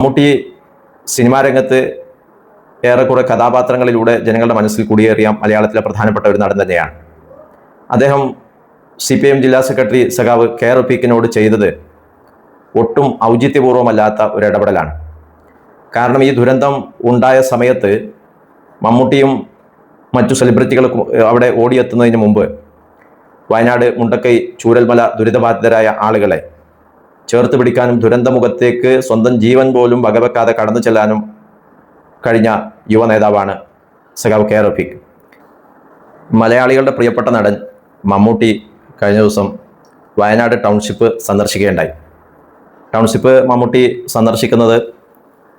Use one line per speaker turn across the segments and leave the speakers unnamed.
Mammootty cinema രംഗത്ത് ഏറെക്കുറെ കഥാപാത്രങ്ങളിലൂടെ ജനങ്ങളുടെ മനസ്സിൽ കുടിയേറിയ മലയാളത്തിലെ പ്രധാനപ്പെട്ട ഒരു നടൻ തന്നെയാണ്. അദ്ദേഹം CPM ജില്ലാ സെക്രട്ടറി സഖാവ് കെ റഫീഖിനോട് ചെയ്തത് ഒട്ടും ഔചിത്യപൂർവമല്ലാത്ത ഒരു ഇടപെടലാണ്. കാരണം ഈ ദുരന്തം ഉണ്ടായ സമയത്ത് മമ്മൂട്ടിയും മറ്റു സെലിബ്രിറ്റികളും അവിടെ ഓടിയെത്തുന്നതിന് മുമ്പ് വയനാട് മുണ്ടക്കൈ ചൂരൽമല ദുരിതബാധിതരായ ആളുകളെ ചേർത്ത് പിടിക്കാനും ദുരന്തമുഖത്തേക്ക് സ്വന്തം ജീവൻ പോലും വകവെക്കാതെ കടന്നു ചെല്ലാനും കഴിഞ്ഞ യുവ നേതാവാണ് സഖാവ് കെ റഫീഖ്. മലയാളികളുടെ പ്രിയപ്പെട്ട നടൻ മമ്മൂട്ടി കഴിഞ്ഞ ദിവസം വയനാട് ടൗൺഷിപ്പ് സന്ദർശിക്കുകയുണ്ടായി. ടൗൺഷിപ്പ് മമ്മൂട്ടി സന്ദർശിക്കുന്നത്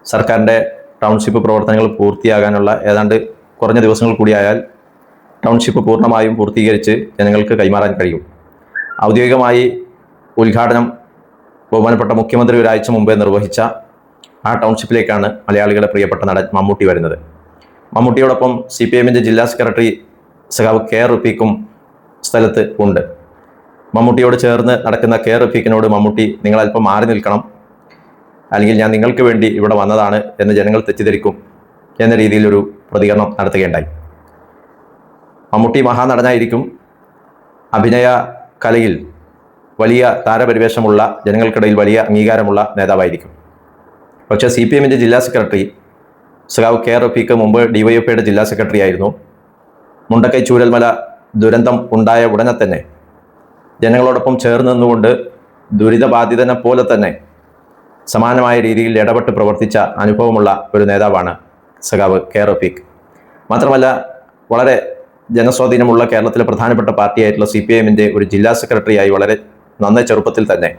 സർക്കാരിൻ്റെ ടൗൺഷിപ്പ് പ്രവർത്തനങ്ങൾ പൂർത്തിയാകാനുള്ള ഏതാണ്ട് കുറഞ്ഞ ദിവസങ്ങൾ കൂടിയായാൽ ടൗൺഷിപ്പ് പൂർണ്ണമായും പൂർത്തീകരിച്ച് ജനങ്ങൾക്ക് കൈമാറാൻ കഴിയും. ഔദ്യോഗികമായി ഉദ്ഘാടനം ബഹുമാനപ്പെട്ട മുഖ്യമന്ത്രി ഒരാഴ്ച മുമ്പേ നിർവഹിച്ച ആ ടൗൺഷിപ്പിലേക്കാണ് മലയാളികളുടെ പ്രിയപ്പെട്ട നടൻ മമ്മൂട്ടി വരുന്നത്. മമ്മൂട്ടിയോടൊപ്പം CPM ജില്ലാ സെക്രട്ടറി സഖാവ് കെ റഫീഖും സ്ഥലത്ത് ഉണ്ട്. മമ്മൂട്ടിയോട് ചേർന്ന് നടക്കുന്ന കെ റഫീഖിനോട് മമ്മൂട്ടി നിങ്ങൾ അല്പം മാറി നിൽക്കണം, അല്ലെങ്കിൽ ഞാൻ നിങ്ങൾക്ക് വേണ്ടി ഇവിടെ വന്നതാണ് എന്ന് ജനങ്ങൾ തെറ്റിദ്ധരിക്കും എന്ന രീതിയിലൊരു പ്രതികരണം നടത്തുകയുണ്ടായി. മമ്മൂട്ടി മഹാനടനായിരിക്കും, അഭിനയ കലയിൽ വലിയ താരപരിവേഷമുള്ള, ജനങ്ങൾക്കിടയിൽ വലിയ അംഗീകാരമുള്ള നേതാവായിരിക്കും. പക്ഷേ CPM ജില്ലാ സെക്രട്ടറി സഖാവ് കെ റഫീഖ് മുമ്പ് DYFIയുടെ ജില്ലാ സെക്രട്ടറി ആയിരുന്നു. മുണ്ടക്കൈ ചൂരൽമല ദുരന്തം ഉണ്ടായ ഉടനെ തന്നെ ജനങ്ങളോടൊപ്പം ചേർന്ന് നിന്നുകൊണ്ട് ദുരിതബാധിതനെ പോലെ തന്നെ സമാനമായ രീതിയിൽ ഇടപെട്ട് പ്രവർത്തിച്ച അനുഭവമുള്ള ഒരു നേതാവാണ് സഖാവ് കെ റഫീഖ്. മാത്രമല്ല വളരെ ജനസ്വാധീനമുള്ള കേരളത്തിലെ പ്രധാനപ്പെട്ട പാർട്ടിയായിട്ടുള്ള CPM ഒരു ജില്ലാ സെക്രട്ടറിയായി വളരെ നന്നേ ചെറുപ്പത്തിൽ തന്നെ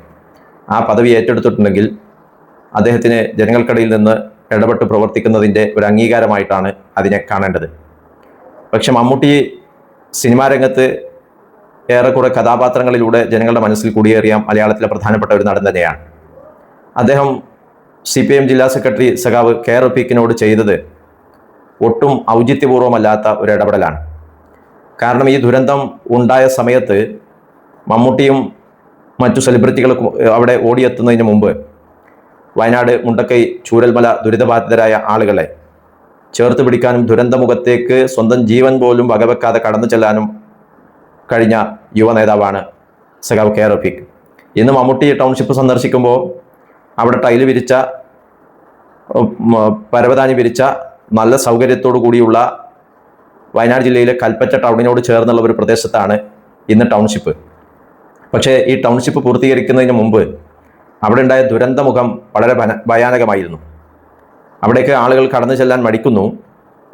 ആ പദവി ഏറ്റെടുത്തിട്ടുണ്ടെങ്കിൽ അദ്ദേഹത്തിന് ജനങ്ങൾക്കിടയിൽ നിന്ന് ഇടപെട്ട് പ്രവർത്തിക്കുന്നതിൻ്റെ ഒരു അംഗീകാരമായിട്ടാണ് അതിനെ കാണേണ്ടത്. പക്ഷെ മമ്മൂട്ടി സിനിമാ രംഗത്ത് ഏറെക്കുറെ കഥാപാത്രങ്ങളിലൂടെ ജനങ്ങളുടെ മനസ്സിൽ കുടിയേറിയ മലയാളത്തിലെ പ്രധാനപ്പെട്ട ഒരു നടൻ തന്നെയാണ്. അദ്ദേഹം CPM ജില്ലാ സെക്രട്ടറി സഖാവ് കെ റഫീഖിനോട് ചെയ്തത് ഒട്ടും ഔചിത്യപൂർവമല്ലാത്ത ഒരു ഇടപെടലാണ്. കാരണം ഈ ദുരന്തം ഉണ്ടായ സമയത്ത് മമ്മൂട്ടിയും മറ്റു സെലിബ്രിറ്റികളും അവിടെ ഓടിയെത്തുന്നതിന് മുമ്പ് വയനാട് മുണ്ടക്കൈ ചൂരൽമല ദുരിതബാധിതരായ ആളുകളെ ചേർത്ത് പിടിക്കാനും ദുരന്തമുഖത്തേക്ക് സ്വന്തം ജീവൻ പോലും വകവെക്കാതെ കടന്നു ചെല്ലാനും കഴിഞ്ഞ യുവ നേതാവാണ് സഖാവ് കെ റഫീഖ്. ഇന്ന് മമ്മൂട്ടി ടൗൺഷിപ്പ് സന്ദർശിക്കുമ്പോൾ അവിടെ ടൈല് വിരിച്ച, പരവതാനി വിരിച്ച നല്ല സൗകര്യത്തോടു കൂടിയുള്ള വയനാട് ജില്ലയിലെ കൽപ്പറ്റ ടൗണിനോട് ചേർന്നുള്ള ഒരു പ്രദേശത്താണ് ഇന്ന് ടൗൺഷിപ്പ്. പക്ഷേ ഈ ടൗൺഷിപ്പ് പൂർത്തീകരിക്കുന്നതിന് മുമ്പ് അവിടെ ഉണ്ടായ ദുരന്തമുഖം വളരെ ഭയാനകമായിരുന്നു. അവിടേക്ക് ആളുകൾ കടന്നു ചെല്ലാൻ മടിക്കുന്നു.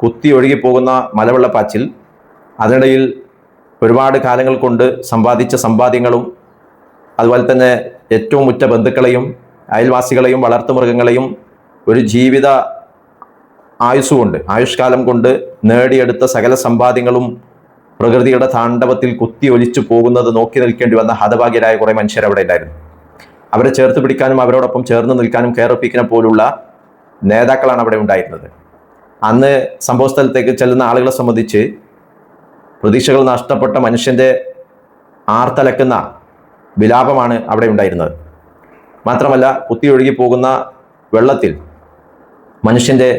കുത്തി ഒഴുകിപ്പോകുന്ന മലവെള്ളപ്പാച്ചിൽ, അതിനിടയിൽ ഒരുപാട് കാലങ്ങൾ കൊണ്ട് സമ്പാദിച്ച സമ്പാദ്യങ്ങളും അതുപോലെ തന്നെ ഏറ്റവും ഉറ്റ ബന്ധുക്കളെയും അയൽവാസികളെയും വളർത്തുമൃഗങ്ങളെയും ഒരു ജീവിത ആയുഷ്കാലം കൊണ്ട് നേടിയെടുത്ത സകല സമ്പാദ്യങ്ങളും പ്രകൃതിയുടെ താണ്ഡവത്തിൽ കുത്തി ഒലിച്ചു പോകുന്നത് നോക്കി നിൽക്കേണ്ടി വന്ന ഹതഭാഗ്യരായ കുറേ മനുഷ്യർ അവിടെ ഉണ്ടായിരുന്നു. അവരെ ചേർത്ത് പിടിക്കാനും അവരോടൊപ്പം ചേർന്ന് നിൽക്കാനും കെ റഫീഖിനെ പോലുള്ള നേതാക്കളാണ് അവിടെ ഉണ്ടായിരുന്നത്. അന്ന് സംഭവസ്ഥലത്തേക്ക് ചെല്ലുന്ന ആളുകളെ സംബന്ധിച്ച് പ്രതീക്ഷകൾ നഷ്ടപ്പെട്ട മനുഷ്യൻ്റെ ആർത്തലക്കുന്ന വിലാപമാണ് അവിടെ ഉണ്ടായിരുന്നത്. മാത്രമല്ല കുത്തി ഒഴുകി പോകുന്ന വെള്ളത്തിൽ മനുഷ്യൻ്റെ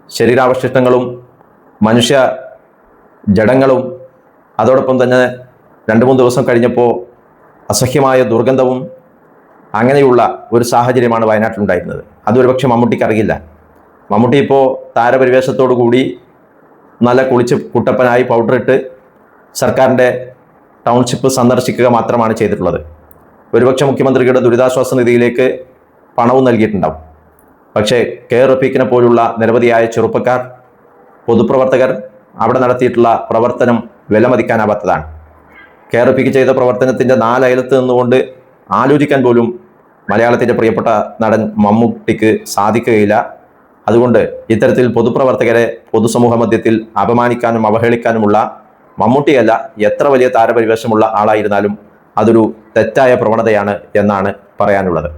ശരീരാവശിഷ്ടങ്ങളും മനുഷ്യ ജഡങ്ങളും അതോടൊപ്പം തന്നെ 2-3 ദിവസം കഴിഞ്ഞപ്പോൾ അസഹ്യമായ ദുർഗന്ധവും അങ്ങനെയുള്ള ഒരു സാഹചര്യമാണ് വയനാട്ടിലുണ്ടായിരുന്നത്. അതൊരു പക്ഷേ മമ്മൂട്ടിക്ക് അറിയില്ല. മമ്മൂട്ടി ഇപ്പോൾ താരപരിവേഷത്തോടു കൂടി നല്ല കുളിച്ച് കുട്ടപ്പനായി പൗഡറിട്ട് സർക്കാരിൻ്റെ ടൗൺഷിപ്പ് സന്ദർശിക്കുക മാത്രമാണ് ചെയ്തിട്ടുള്ളത്. ഒരുപക്ഷെ മുഖ്യമന്ത്രിയുടെ ദുരിതാശ്വാസ നിധിയിലേക്ക് പണവും നൽകിയിട്ടുണ്ടാവും. പക്ഷേ കെ റഫീഖിനെ പോലുള്ള നിരവധിയായ ചെറുപ്പക്കാർ, പൊതുപ്രവർത്തകർ അവിടെ നടത്തിയിട്ടുള്ള പ്രവർത്തനം വിലമതിക്കാനാവാത്തതാണ്. കെ റഫീഖ് ചെയ്ത പ്രവർത്തനത്തിൻ്റെ 4 അയലത്ത് നിന്നുകൊണ്ട് ആലോചിക്കാൻ പോലും മലയാളത്തിൻ്റെ പ്രിയപ്പെട്ട നടൻ മമ്മൂട്ടിക്ക് സാധിക്കുകയില്ല. അതുകൊണ്ട് ഇത്തരത്തിൽ പൊതുപ്രവർത്തകരെ പൊതുസമൂഹ മധ്യത്തിൽ അപമാനിക്കാനും അവഹേളിക്കാനുമുള്ള മമ്മൂട്ടിയല്ല, എത്ര വലിയ താരപരിവേഷമുള്ള ആളായിരുന്നാലും അതൊരു തെറ്റായ പ്രവണതയാണ് എന്നാണ് പറയാനുള്ളത്.